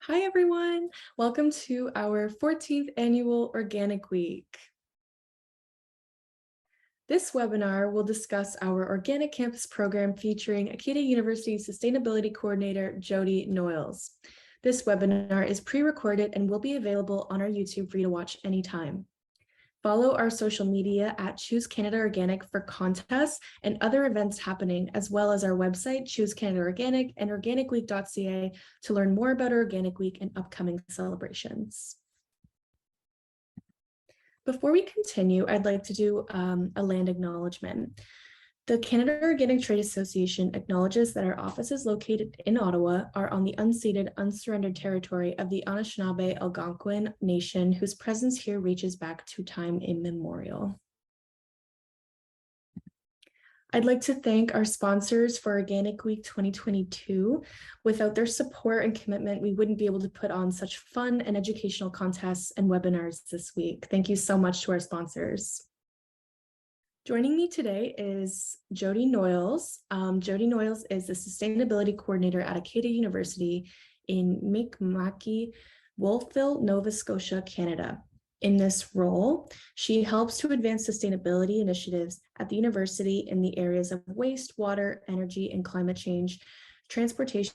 Hi, everyone. Welcome to our 14th annual Organic Week. This webinar will discuss our Organic Campus program featuring Acadia University Sustainability Coordinator, Jodie Noiles. This webinar is pre-recorded and will be available on our YouTube for you to watch anytime. Follow our social media at Choose Canada Organic for contests and other events happening, as well as our website, Choose Canada Organic and organicweek.ca to learn more about our Organic Week and upcoming celebrations. Before we continue, I'd like to do a land acknowledgement. The Canada Organic Trade Association acknowledges that our offices located in Ottawa are on the unceded, unsurrendered territory of the Anishinaabe Algonquin Nation, whose presence here reaches back to time immemorial. I'd like to thank our sponsors for Organic Week 2022. Without their support and commitment, we wouldn't be able to put on such fun and educational contests and webinars this week. Thank you so much to our sponsors. Joining me today is Jodie Noiles. Jodie Noiles is the Sustainability Coordinator at Acadia University in Mi'kma'ki, Wolfville, Nova Scotia, Canada. In this role, she helps to advance sustainability initiatives at the university in the areas of waste, water, energy, and climate change, transportation,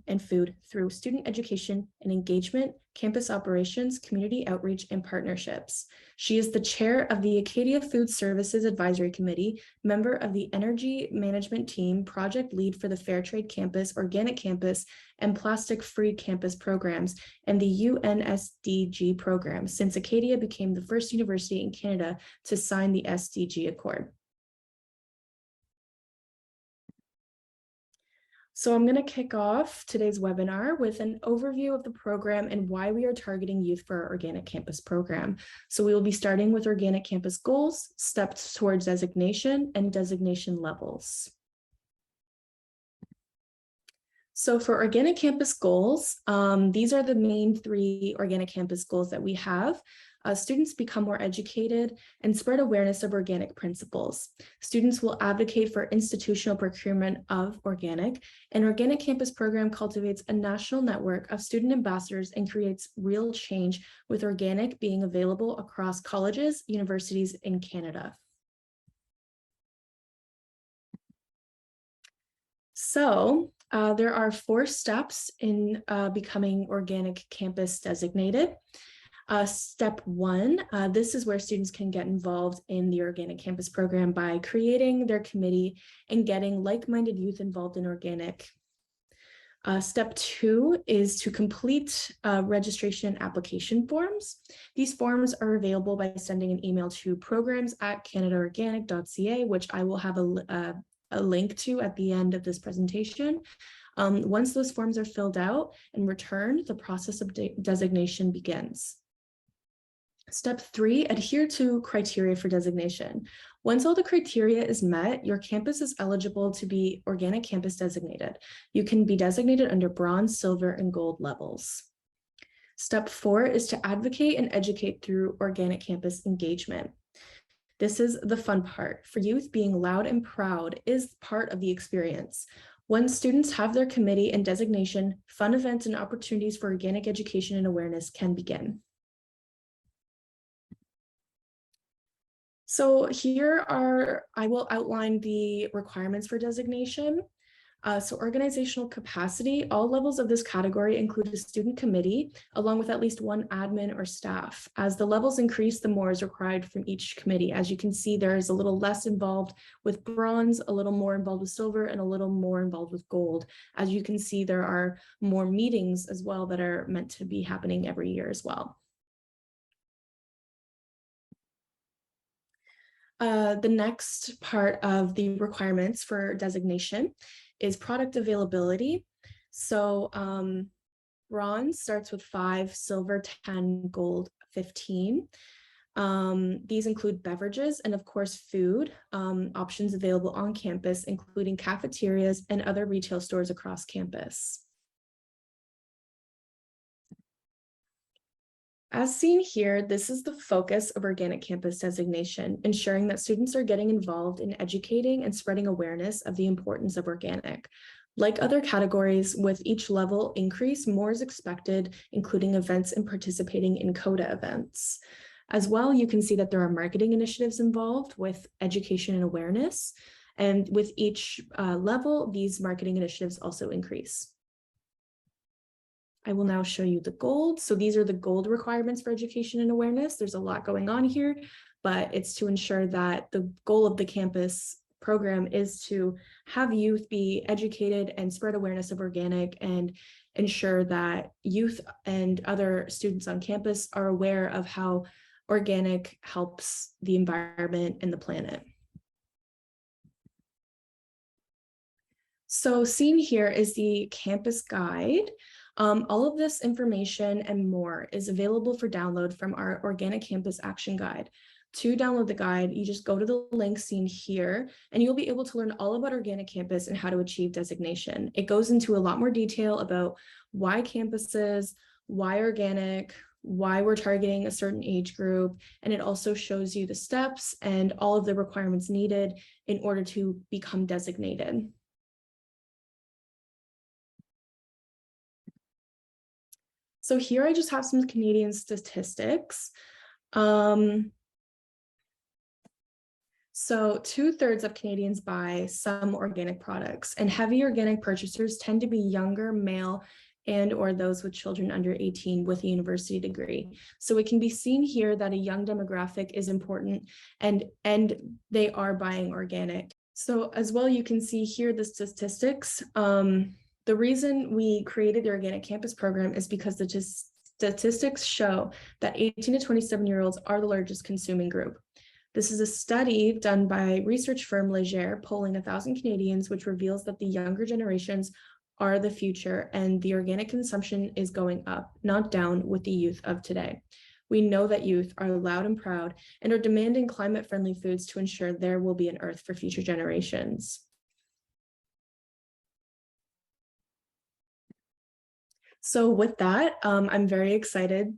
and food through student education and engagement, campus operations, community outreach, and partnerships. She is the chair of the Acadia Food Services Advisory Committee, member of the Energy Management Team, project lead for the Fairtrade Campus, Organic Campus, and Plastic-Free Campus programs, and the UNSDG program, since Acadia became the first university in Canada to sign the SDG Accord. So I'm going to kick off today's webinar with an overview of the program and why we are targeting youth for our Organic Campus program. So we will be starting with Organic Campus goals, steps towards designation, and designation levels. So for Organic Campus goals, these are the main three Organic Campus goals that we have. Students become more educated and spread awareness of organic principles. Students will advocate for institutional procurement of organic, and Organic Campus program cultivates a national network of student ambassadors and creates real change, with organic being available across colleges, universities in Canada. So there are 4 steps in becoming Organic Campus designated. Step 1, this is where students can get involved in the Organic Campus program by creating their committee and getting like-minded youth involved in organic. Step 2 is to complete registration and application forms. These forms are available by sending an email to programs@canadaorganic.ca, which I will have a link to at the end of this presentation. Once those forms are filled out and returned, the process of designation begins. Step 3, adhere to criteria for designation. Once all the criteria is met, your campus is eligible to be Organic Campus designated. You can be designated under bronze, silver, and gold levels. Step 4 is to advocate and educate through Organic Campus engagement. This is the fun part. For youth, being loud and proud is part of the experience. Once students have their committee and designation, fun events and opportunities for organic education and awareness can begin. So here I will outline the requirements for designation. So organizational capacity, all levels of this category include a student committee, along with at least one admin or staff. As the levels increase, the more is required from each committee. As you can see, there is a little less involved with bronze, a little more involved with silver, and a little more involved with gold. As you can see, there are more meetings as well that are meant to be happening every year as well. The next part of the requirements for designation is product availability. So bronze starts with 5, silver 10, gold 15. These include beverages and of course food options available on campus, including cafeterias and other retail stores across campus. As seen here, this is the focus of Organic Campus designation, ensuring that students are getting involved in educating and spreading awareness of the importance of organic. Like other categories, with each level increase, more is expected, including events and participating in COTA events. As well, you can see that there are marketing initiatives involved with education and awareness. And with each level, these marketing initiatives also increase. I will now show you the gold. So these are the gold requirements for education and awareness. There's a lot going on here, but it's to ensure that the goal of the campus program is to have youth be educated and spread awareness of organic and ensure that youth and other students on campus are aware of how organic helps the environment and the planet. So seen here is the campus guide. All of this information and more is available for download from our Organic Campus Action Guide. To download the guide, you just go to the link seen here, and you'll be able to learn all about Organic Campus and how to achieve designation. It goes into a lot more detail about why campuses, why organic, why we're targeting a certain age group, and it also shows you the steps and all of the requirements needed in order to become designated. So here I just have some Canadian statistics. So 2/3 of Canadians buy some organic products, and heavy organic purchasers tend to be younger, male, and or those with children under 18 with a university degree. So it can be seen here that a young demographic is important, and they are buying organic. So as well, you can see here the statistics. The reason we created the Organic Campus program is because the statistics show that 18 to 27-year-olds are the largest consuming group. This is a study done by research firm Leger, polling 1,000 Canadians, which reveals that the younger generations are the future and the organic consumption is going up, not down, with the youth of today. We know that youth are loud and proud and are demanding climate-friendly foods to ensure there will be an earth for future generations. So with that, I'm very excited.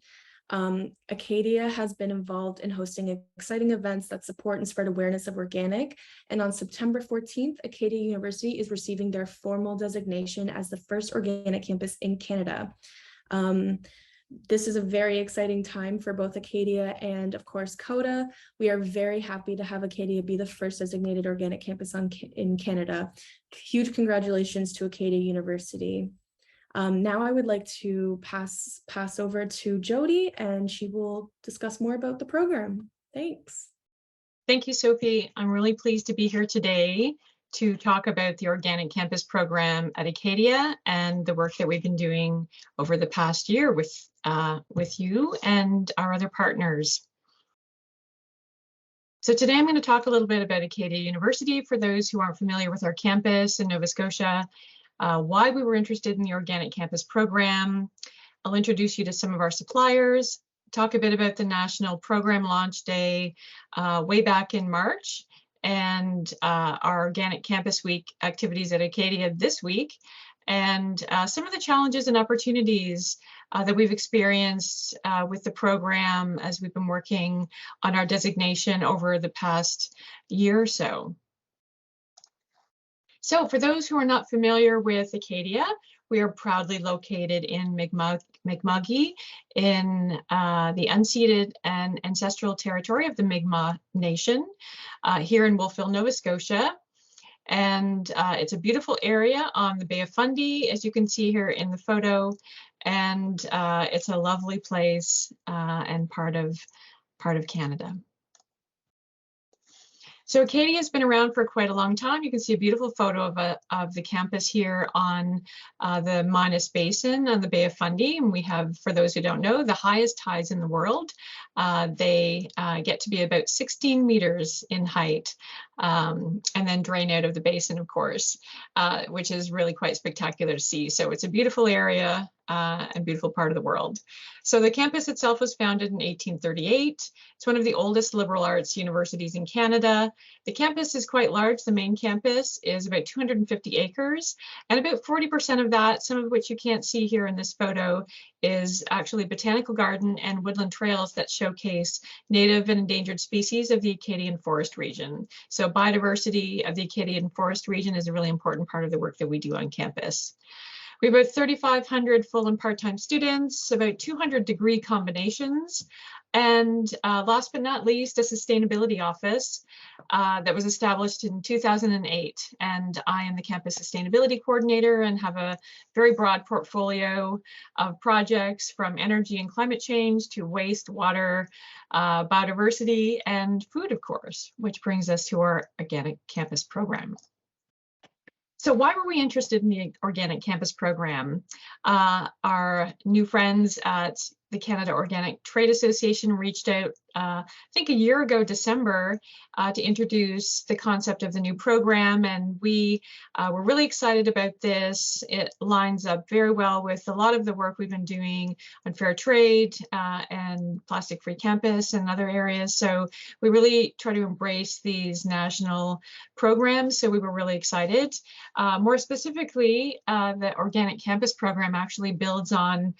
Acadia has been involved in hosting exciting events that support and spread awareness of organic. And on September 14th, Acadia University is receiving their formal designation as the first organic campus in Canada. This is a very exciting time for both Acadia and, of course, COTA. We are very happy to have Acadia be the first designated organic campus in Canada. Huge congratulations to Acadia University. Now I would like to pass over to Jodie, and she will discuss more about the program. Thanks. Thank you, Sophie. I'm really pleased to be here today to talk about the Organic Campus program at Acadia and the work that we've been doing over the past year with you and our other partners. So today I'm going to talk a little bit about Acadia University for those who aren't familiar with our campus in Nova Scotia. Why we were interested in the Organic Campus program. I'll introduce you to some of our suppliers, talk a bit about the National Program Launch Day way back in March, and our Organic Campus Week activities at Acadia this week, and some of the challenges and opportunities that we've experienced with the program as we've been working on our designation over the past year or so. So for those who are not familiar with Acadia, we are proudly located in Mi'kma'ki in the unceded and ancestral territory of the Mi'kmaq Nation here in Wolfville, Nova Scotia. And it's a beautiful area on the Bay of Fundy, as you can see here in the photo. And it's a lovely place and part of Canada. So Acadia has been around for quite a long time. You can see a beautiful photo of the campus here on the Minas Basin on the Bay of Fundy. And we have, for those who don't know, the highest tides in the world. They get to be about 16 meters in height and then drain out of the basin, of course, which is really quite spectacular to see. So it's a beautiful area and beautiful part of the world. So the campus itself was founded in 1838. It's one of the oldest liberal arts universities in Canada. The campus is quite large. The main campus is about 250 acres, and about 40% of that, some of which you can't see here in this photo, is actually botanical garden and woodland trails that showcase native and endangered species of the Acadian forest region. So So biodiversity of the Acadian forest region is a really important part of the work that we do on campus. We have about 3,500 full and part-time students, about 200 degree combinations, and last but not least, a sustainability office that was established in 2008. And I am the campus sustainability coordinator and have a very broad portfolio of projects from energy and climate change to waste, water, biodiversity, and food, of course, which brings us to our organic campus program. So why were we interested in the Organic Campus program? Our new friends at the Canada Organic Trade Association reached out, I think a year ago, December, to introduce the concept of the new program, and we were really excited about this. It lines up very well with a lot of the work we've been doing on fair trade and plastic-free campus and other areas. So we really try to embrace these national programs, so we were really excited. More specifically, the Organic Campus program actually builds on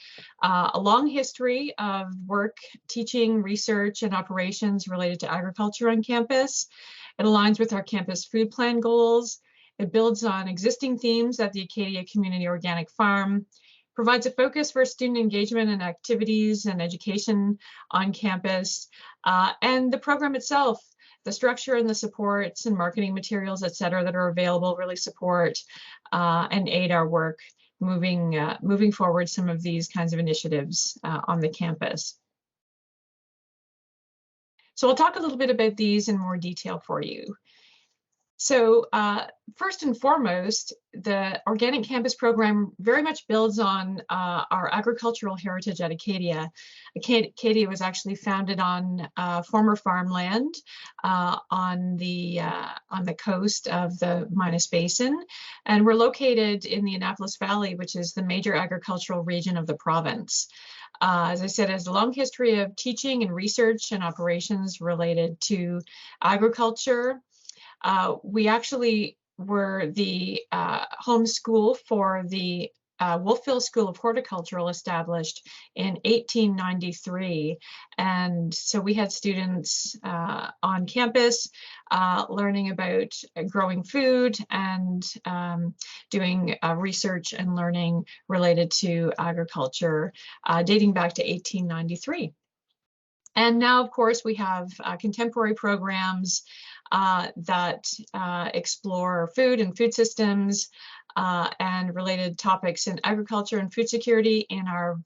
a long history of work, teaching, research, and operations related to agriculture on campus. It aligns with our campus food plan goals. It builds on existing themes at the Acadia Community Organic Farm, provides a focus for student engagement and activities and education on campus. And the program itself, the structure and the supports and marketing materials, et cetera, that are available really support and aid our work moving forward some of these kinds of initiatives on the campus. So I'll talk a little bit about these in more detail for you. So first and foremost, the Organic Campus program very much builds on our agricultural heritage at Acadia. Acadia was actually founded on former farmland on the coast of the Minas Basin, and we're located in the Annapolis Valley, which is the major agricultural region of the province. As I said, it has a long history of teaching and research and operations related to agriculture. We actually were the home school for the Wolfville School of Horticultural, established in 1893. And so we had students on campus learning about growing food and doing research and learning related to agriculture dating back to 1893. And now, of course, we have contemporary programs that explore food and food systems and related topics in agriculture and food security in our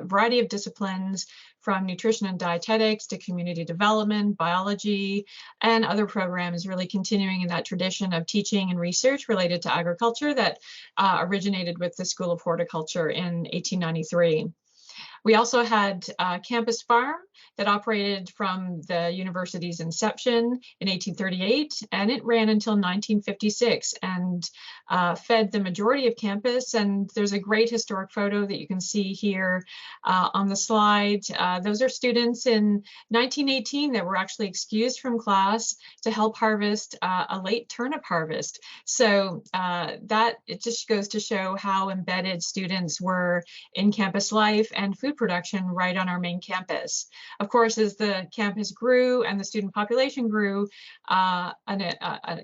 variety of disciplines, from nutrition and dietetics to community development, biology, and other programs, really continuing in that tradition of teaching and research related to agriculture that originated with the School of Horticulture in 1893. We also had Campus Farm that operated from the university's inception in 1838, and it ran until 1956 and fed the majority of campus. And there's a great historic photo that you can see here on the slide. Those are students in 1918 that were actually excused from class to help harvest a late turnip harvest. So it just goes to show how embedded students were in campus life and food production right on our main campus. Of course, as the campus grew and the student population grew, a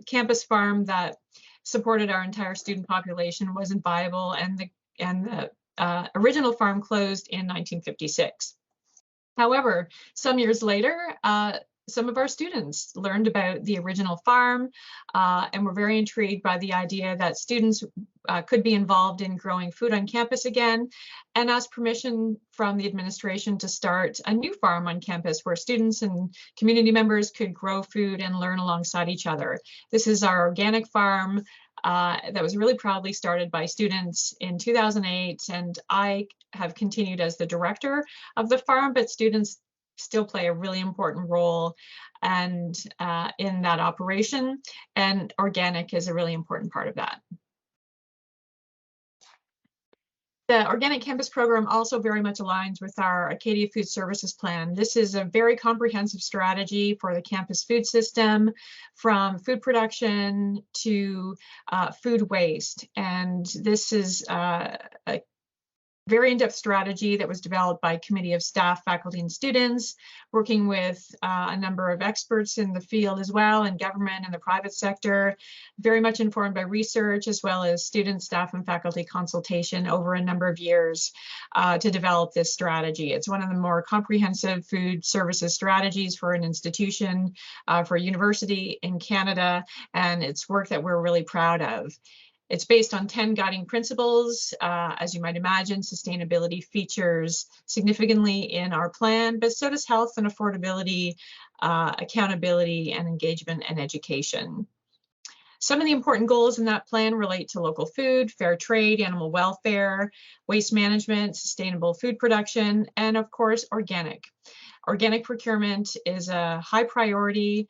campus farm that supported our entire student population wasn't viable, and the original farm closed in 1956. However, some years later, some of our students learned about the original farm and were very intrigued by the idea that students could be involved in growing food on campus again, and asked permission from the administration to start a new farm on campus where students and community members could grow food and learn alongside each other. This is our organic farm that was really proudly started by students in 2008, and I have continued as the director of the farm, but students still play a really important role and in that operation, and organic is a really important part of that. The Organic Campus program also very much aligns with our Acadia Food Services Plan. This is a very comprehensive strategy for the campus food system, from food production to food waste. And this is a very in-depth strategy that was developed by a committee of staff, faculty, and students, working with a number of experts in the field as well, in government and the private sector, very much informed by research, as well as student, staff, and faculty consultation over a number of years to develop this strategy. It's one of the more comprehensive food services strategies for an institution, for a university in Canada, and it's work that we're really proud of. It's based on 10 guiding principles. As you might imagine, sustainability features significantly in our plan, but so does health and affordability, accountability, and engagement and education. Some of the important goals in that plan relate to local food, fair trade, animal welfare, waste management, sustainable food production, and of course, organic. Organic procurement is a high priority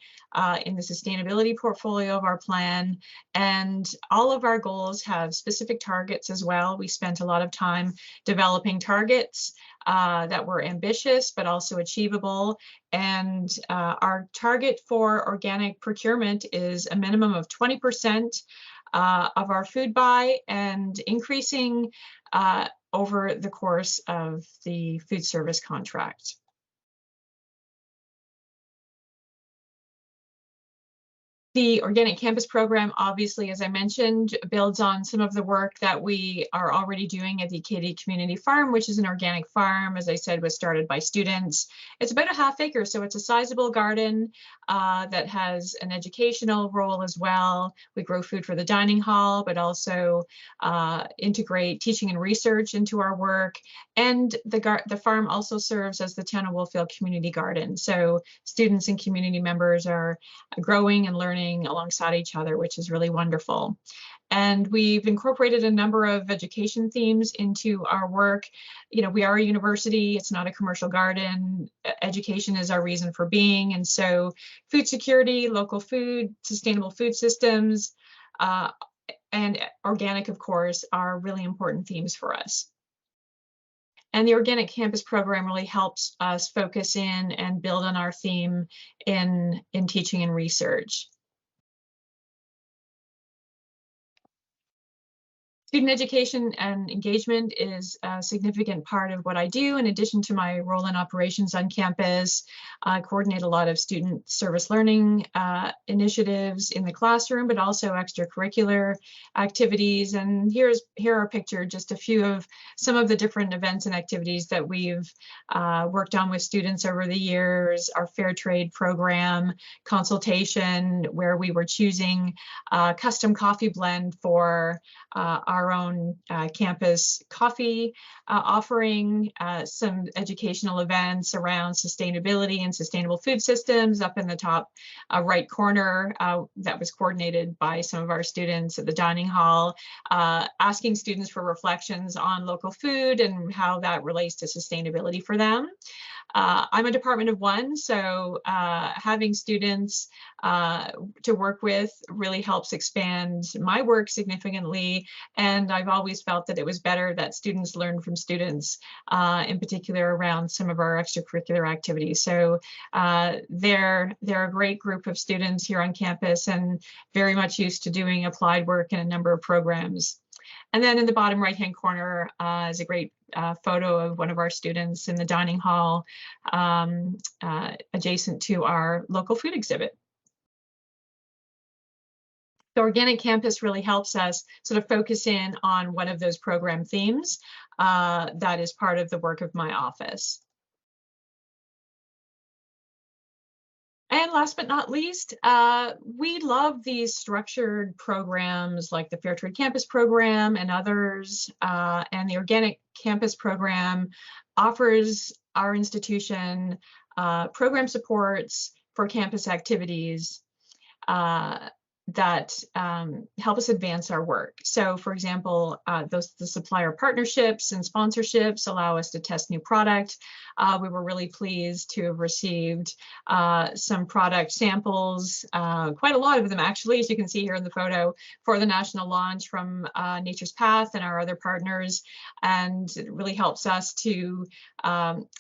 in the sustainability portfolio of our plan, and all of our goals have specific targets as well. We spent a lot of time developing targets that were ambitious but also achievable, and our target for organic procurement is a minimum of 20% of our food buy, and increasing over the course of the food service contract. The Organic Campus program, obviously, as I mentioned, builds on some of the work that we are already doing at the Acadia Community Farm, which is an organic farm, as I said, was started by students. It's about a ½ acre, so it's a sizable garden that has an educational role as well. We grow food for the dining hall, but also integrate teaching and research into our work. And the farm also serves as the Town of Wolfville Community Garden. So students and community members are growing and learning alongside each other, which is really wonderful. And we've incorporated a number of education themes into our work. You know, we are a university, it's not a commercial garden. Education is our reason for being. And so food security, local food, sustainable food systems, and organic, of course, are really important themes for us. And the Organic Campus program really helps us focus in and build on our theme in teaching and research. Student education and engagement is a significant part of what I do. In addition to my role in operations on campus, I coordinate a lot of student service learning initiatives in the classroom, but also extracurricular activities. And here are pictured just a few of some of the different events and activities that we've worked on with students over the years. Our fair trade program, consultation, where we were choosing a custom coffee blend for our own campus coffee offering, some educational events around sustainability and sustainable food systems up in the top right corner that was coordinated by some of our students at the dining hall, asking students for reflections on local food and how that relates to sustainability for them. I'm a department of one, so having students to work with really helps expand my work significantly. And I've always felt that it was better that students learn from students, in particular around some of our extracurricular activities. So they're a great group of students here on campus and very much used to doing applied work in a number of programs. And then in the bottom right-hand corner is a great photo of one of our students in the dining hall adjacent to our local food exhibit. The Organic Campus really helps us sort of focus in on one of those program themes that is part of the work of my office. And last but not least, we love these structured programs like the Fair Trade Campus program and others, and the Organic Campus program offers our institution program supports for campus activities that help us advance our work. So for example, the supplier partnerships and sponsorships allow us to test new product. We were really pleased to have received some product samples, quite a lot of them actually, as you can see here in the photo, for the national launch from Nature's Path and our other partners. And it really helps us to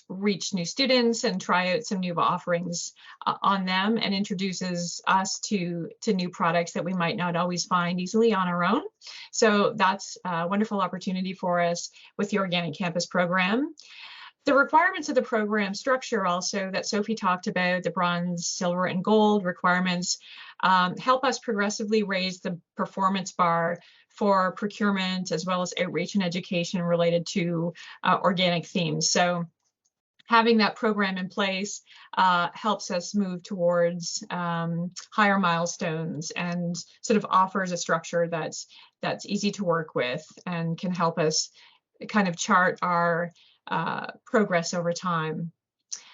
reach new students and try out some new offerings on them, and introduces us to new products products that we might not always find easily on our own. So that's a wonderful opportunity for us with the Organic Campus program. The requirements of the program structure also that Sophie talked about, the bronze, silver, and gold requirements, help us progressively raise the performance bar for procurement as well as outreach and education related to organic themes. So having that program in place helps us move towards higher milestones and sort of offers a structure that's easy to work with and can help us kind of chart our progress over time.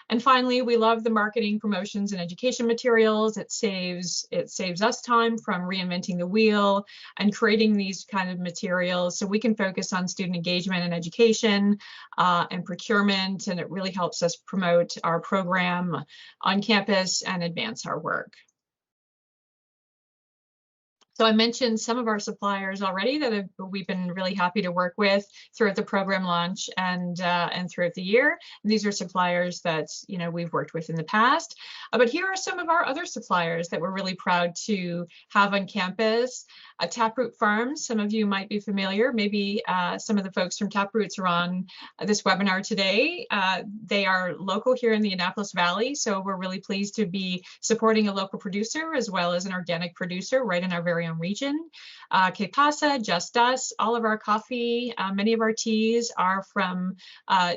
And finally, we love the marketing, promotions, and education materials. It saves us time from reinventing the wheel and creating these kind of materials so we can focus on student engagement and education and procurement, and it really helps us promote our program on campus and advance our work. So I mentioned some of our suppliers already that we've been really happy to work with throughout the program launch and throughout the year. And these are suppliers that we've worked with in the past. But here are some of our other suppliers that we're really proud to have on campus. Taproot Farms, some of you might be familiar. Maybe some of the folks from Taproots are on this webinar today. They are local here in the Annapolis Valley, so we're really pleased to be supporting a local producer as well as an organic producer right in our very own region. COTA, Just Us, all of our coffee, many of our teas are from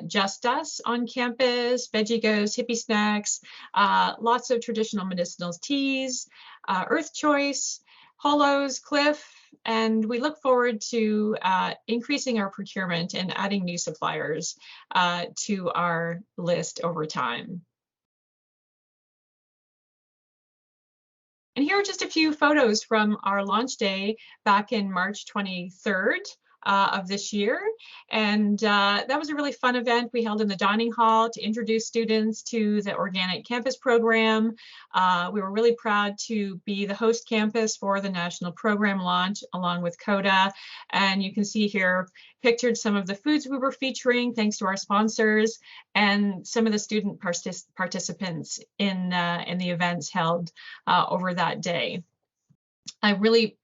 Just Us on campus, Veggie Ghost, Hippie Snacks, lots of traditional medicinal teas, Earth Choice, Hollows, Cliff, and we look forward to increasing our procurement and adding new suppliers to our list over time. And here are just a few photos from our launch day back in March 23rd. Of this year. And that was a really fun event we held in the dining hall to introduce students to the Organic Campus program. We were really proud to be the host campus for the national program launch along with COTA. And you can see here pictured some of the foods we were featuring thanks to our sponsors and some of the student participants in the events held over that day. I'm really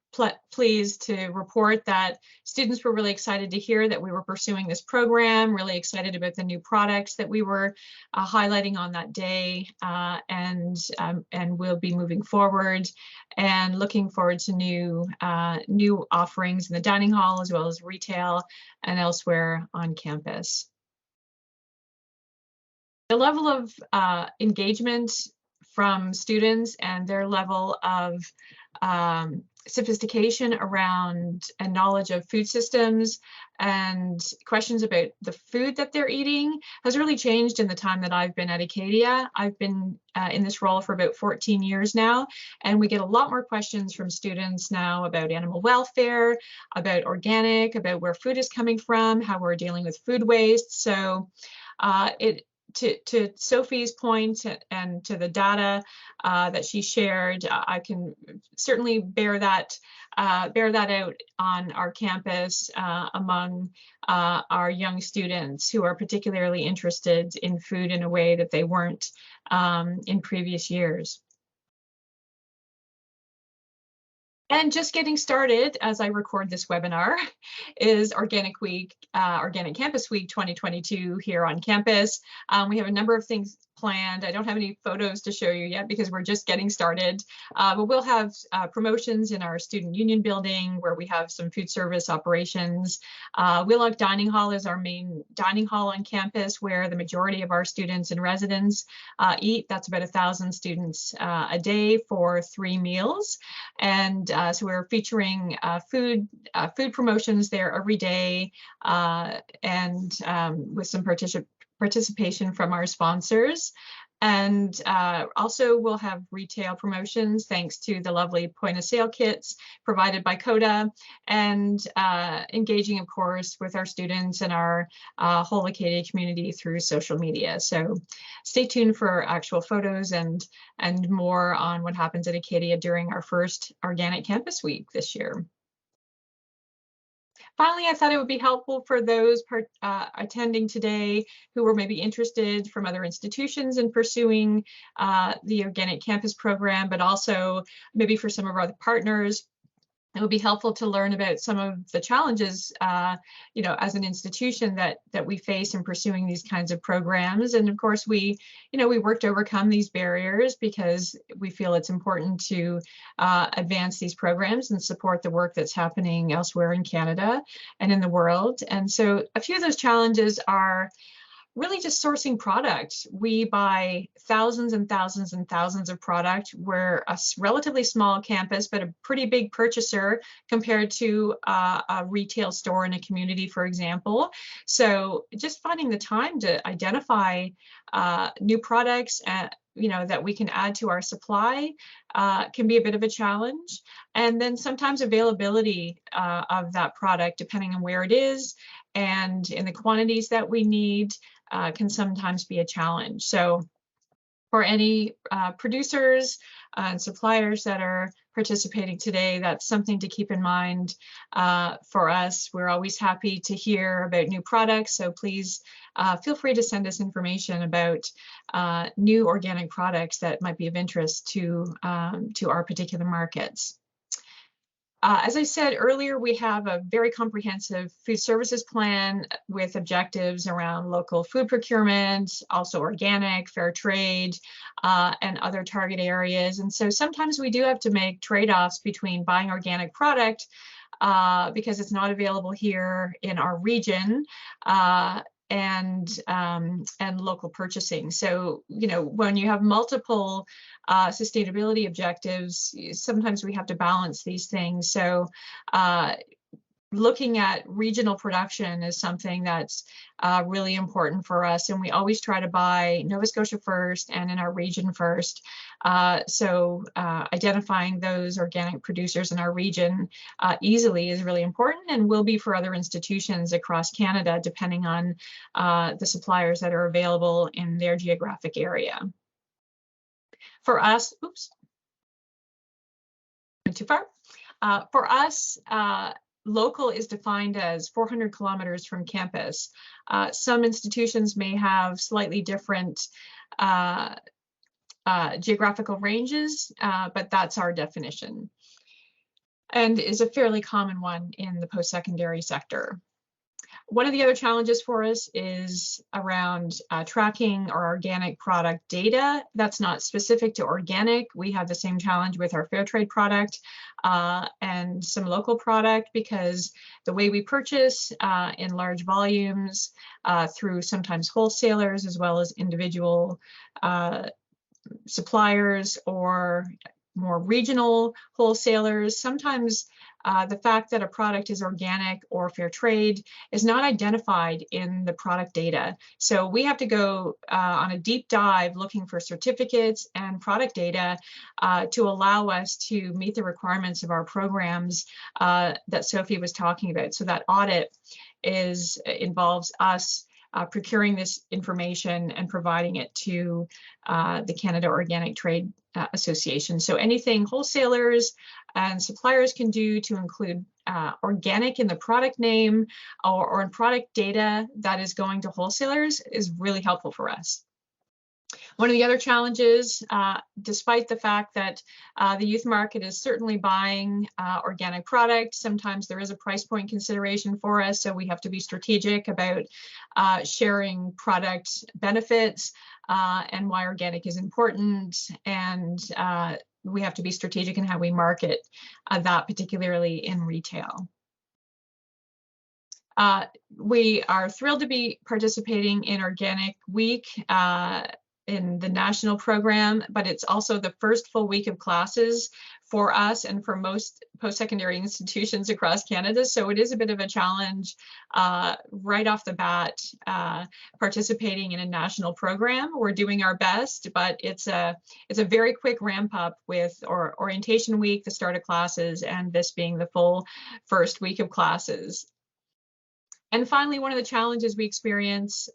pleased to report that students were really excited to hear that we were pursuing this program, really excited about the new products that we were highlighting on that day, and we'll be moving forward and looking forward to new offerings in the dining hall as well as retail and elsewhere on campus. The level of engagement from students and their level of sophistication around and knowledge of food systems and questions about the food that they're eating has really changed in the time that I've been at Acadia. I've been in this role for about 14 years now, and we get a lot more questions from students now about animal welfare, about organic, about where food is coming from, how we're dealing with food waste. So to Sophie's point and to the data that she shared, I can certainly bear that out on our campus among our young students who are particularly interested in food in a way that they weren't in previous years. And just getting started as I record this webinar is Organic Campus Week 2022 here on campus. We have a number of things planned. I don't have any photos to show you yet because we're just getting started, but we'll have promotions in our student union building where we have some food service operations. Wheelock Dining Hall is our main dining hall on campus where the majority of our students and residents eat. That's about 1,000 students a day for 3 meals. And so we're featuring food promotions there every day and with some participation from our sponsors. And also we'll have retail promotions thanks to the lovely point of sale kits provided by COTA, and engaging, of course, with our students and our whole Acadia community through social media. So stay tuned for actual photos and more on what happens at Acadia during our first Organic Campus Week this year. Finally, I thought it would be helpful for those attending today who were maybe interested from other institutions in pursuing the Organic Campus program, but also maybe for some of our other partners. It would be helpful to learn about some of the challenges, as an institution that we face in pursuing these kinds of programs. And of course, we work to overcome these barriers because we feel it's important to advance these programs and support the work that's happening elsewhere in Canada and in the world. And so a few of those challenges are really just sourcing product. We buy thousands and thousands and thousands of product. We're a relatively small campus, but a pretty big purchaser compared to a retail store in a community, for example. So just finding the time to identify new products that we can add to our supply can be a bit of a challenge. And then sometimes availability of that product, depending on where it is and in the quantities that we need, can sometimes be a challenge. So for any producers and suppliers that are participating today, that's something to keep in mind for us. We're always happy to hear about new products, so please feel free to send us information about new organic products that might be of interest to our particular markets. As I said earlier, we have a very comprehensive food services plan with objectives around local food procurement, also organic, fair trade, and other target areas. And so sometimes we do have to make trade-offs between buying organic product because it's not available here in our region, and local purchasing. So, when you have multiple sustainability objectives, sometimes we have to balance these things. So looking at regional production is something that's really important for us, and we always try to buy Nova Scotia first and in our region first. So identifying those organic producers in our region easily is really important, and will be for other institutions across Canada, depending on the suppliers that are available in their geographic area. For us, oops, went too far. For us, local is defined as 400 kilometers from campus. Some institutions may have slightly different geographical ranges, but that's our definition, and is a fairly common one in the post-secondary sector. One of the other challenges for us is around tracking our organic product data. That's not specific to organic. We have the same challenge with our fair trade product and some local product, because the way we purchase in large volumes through sometimes wholesalers as well as individual suppliers or more regional wholesalers, sometimes the fact that a product is organic or fair trade is not identified in the product data. So we have to go on a deep dive looking for certificates and product data to allow us to meet the requirements of our programs that Sophie was talking about. So that audit involves us procuring this information and providing it to the Canada Organic Trade Association. So anything wholesalers and suppliers can do to include organic in the product name or in product data that is going to wholesalers is really helpful for us. One of the other challenges, despite the fact that the youth market is certainly buying organic product, sometimes there is a price point consideration for us, so we have to be strategic about sharing product benefits and why organic is important, and we have to be strategic in how we market that, particularly in retail. We are thrilled to be participating in Organic Week in the national program, but it's also the first full week of classes for us and for most post-secondary institutions across Canada. So it is a bit of a challenge right off the bat participating in a national program. We're doing our best, but it's a very quick ramp up with orientation week, the start of classes, and this being the full first week of classes. And finally, one of the challenges we experience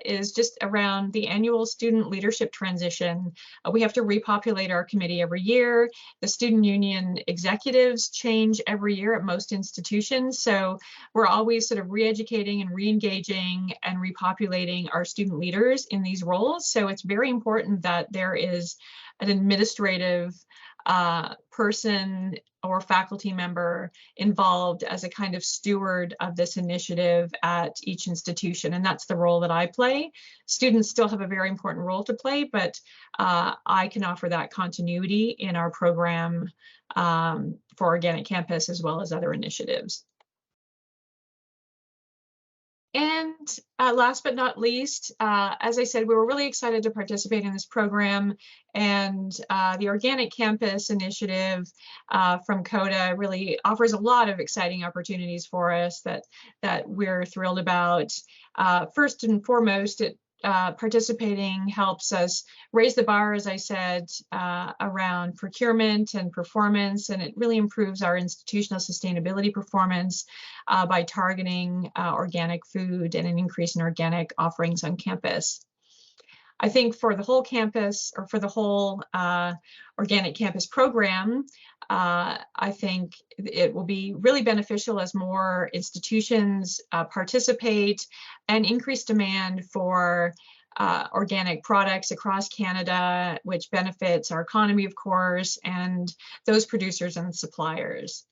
is just around the annual student leadership transition. We have to repopulate our committee every year. The student union executives change every year at most institutions. So we're always sort of re-educating and re-engaging and repopulating our student leaders in these roles. So it's very important that there is an administrative person or faculty member involved as a kind of steward of this initiative at each institution. And that's the role that I play. Students still have a very important role to play, but I can offer that continuity in our program for Organic Campus as well as other initiatives. And last but not least, as I said, we were really excited to participate in this program, and the Organic Campus initiative from COTA really offers a lot of exciting opportunities for us that we're thrilled about. First and foremost, participating helps us raise the bar, as I said, around procurement and performance, and it really improves our institutional sustainability performance by targeting organic food and an increase in organic offerings on campus. I think for the whole campus, or for the whole Organic Campus program, I think it will be really beneficial as more institutions participate and increase demand for organic products across Canada, which benefits our economy, of course, and those producers and suppliers.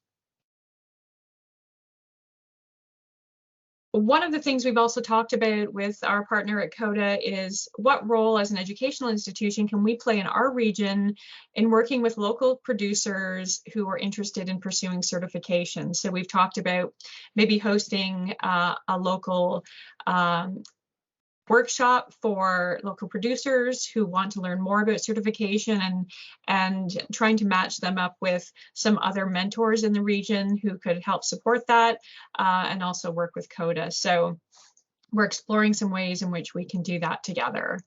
One of the things we've also talked about with our partner at COTA is what role as an educational institution can we play in our region in working with local producers who are interested in pursuing certification. So we've talked about maybe hosting a local workshop for local producers who want to learn more about certification, and trying to match them up with some other mentors in the region who could help support that and also work with COTA. So we're exploring some ways in which we can do that together.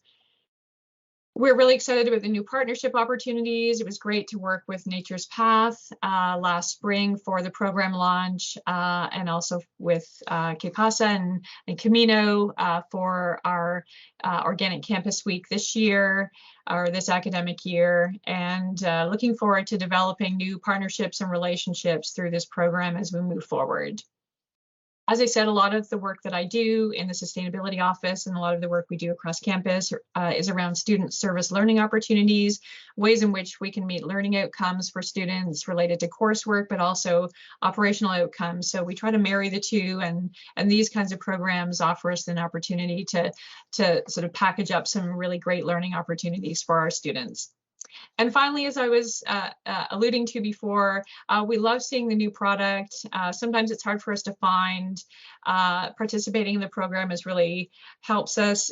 We're really excited about the new partnership opportunities. It was great to work with Nature's Path last spring for the program launch, and also with COTA and Camino for our Organic Campus Week this year, or this academic year, and looking forward to developing new partnerships and relationships through this program as we move forward. As I said, a lot of the work that I do in the sustainability office and a lot of the work we do across campus is around student service learning opportunities, ways in which we can meet learning outcomes for students related to coursework, but also operational outcomes. So we try to marry the two, and these kinds of programs offer us an opportunity to sort of package up some really great learning opportunities for our students. And finally, as I was alluding to before, we love seeing the new product. Sometimes it's hard for us to find. Participating in the program really helps us,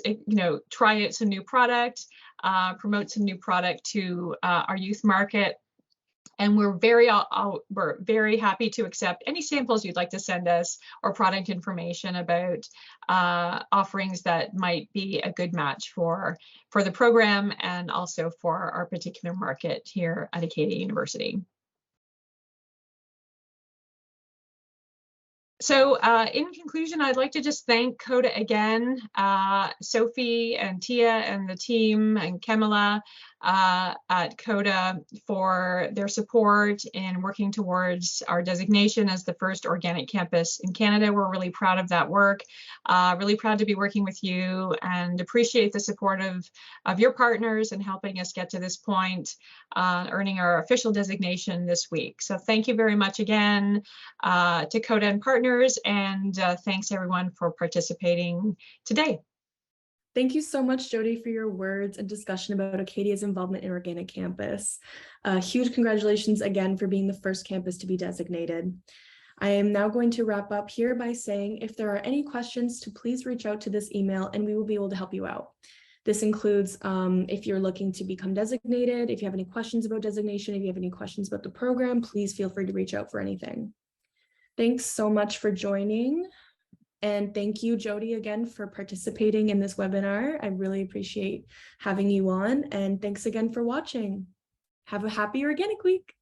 try out some new product, promote some new product to our youth market. And we're very happy to accept any samples you'd like to send us, or product information about offerings that might be a good match for the program and also for our particular market here at Acadia University. So in conclusion, I'd like to just thank COTA again, Sophie and Tia and the team and Kamala at COTA for their support in working towards our designation as the first organic campus in Canada. We're really proud of that work, really proud to be working with you, and appreciate the support of your partners in helping us get to this point, earning our official designation this week. So thank you very much again to COTA and partners, and thanks everyone for participating today. Thank you so much, Jodie, for your words and discussion about Acadia's involvement in Organic Campus. Huge congratulations again for being the first campus to be designated. I am now going to wrap up here by saying if there are any questions, to please reach out to this email and we will be able to help you out. This includes if you're looking to become designated, if you have any questions about designation, if you have any questions about the program, please feel free to reach out for anything. Thanks so much for joining. And thank you, Jodie, again for participating in this webinar. I really appreciate having you on. And thanks again for watching. Have a happy Organic Week.